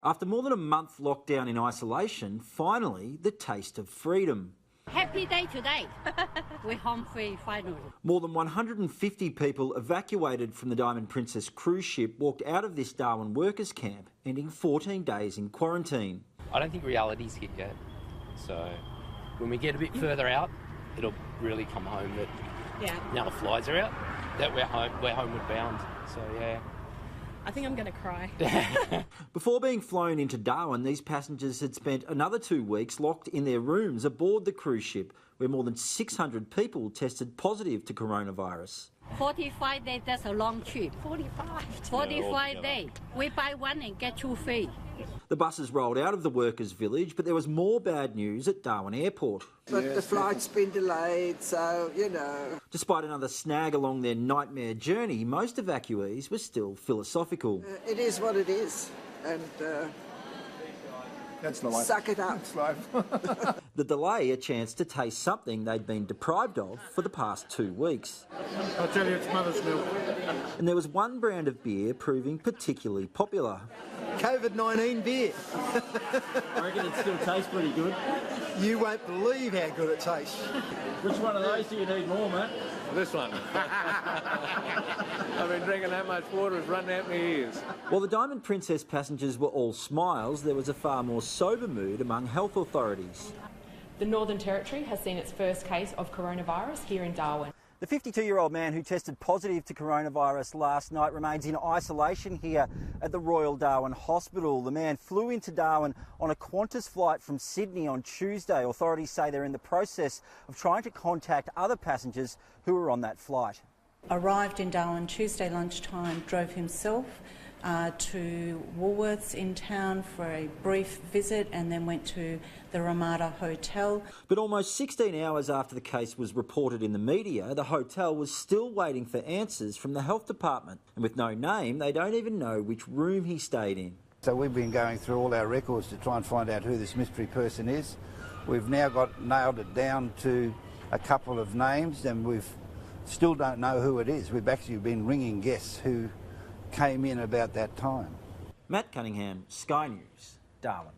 After more than a month locked down in isolation, finally the taste of freedom. Happy day today. We're home free finally. More than 150 people evacuated from the Diamond Princess cruise ship walked out of this Darwin workers camp, ending 14 days in quarantine. I don't think reality's hit yet. So when we get a bit further out, it'll really come home that now the flies are out, that we're homeward bound. So yeah. I think I'm going to cry. Before being flown into Darwin, these passengers had spent another 2 weeks locked in their rooms aboard the cruise ship, where more than 600 people tested positive to coronavirus. 45 days, that's a long trip. 45 days. We buy one and get 2 free. The buses rolled out of the workers' village, but there was more bad news at Darwin Airport. But the flight's been delayed, so, you know. Despite another snag along their nightmare journey, most evacuees were still philosophical. It is what it is, and that's the life. Suck it up. That's life. The delay a chance to taste something they'd been deprived of for the past 2 weeks. I tell you, it's mother's milk. And there was one brand of beer proving particularly popular. COVID-19 beer. I reckon it still tastes pretty good. You won't believe how good it tastes. Which one of those do you need more, mate? This one. I've been drinking that much water, it's running out my ears. While the Diamond Princess passengers were all smiles, there was a far more sober mood among health authorities. The Northern Territory has seen its first case of coronavirus here in Darwin. The 52-year-old man who tested positive to coronavirus last night remains in isolation here at the Royal Darwin Hospital. The man flew into Darwin on a Qantas flight from Sydney on Tuesday. Authorities say they're in the process of trying to contact other passengers who were on that flight. Arrived in Darwin Tuesday lunchtime, drove himself to Woolworths in town for a brief visit and then went to the Ramada Hotel. But almost 16 hours after the case was reported in the media, the hotel was still waiting for answers from the health department. And with no name, they don't even know which room he stayed in. So we've been going through all our records to try and find out who this mystery person is. We've now nailed it down to a couple of names, and we've still don't know who it is. We've actually been ringing guests who came in about that time. Matt Cunningham, Sky News, Darwin.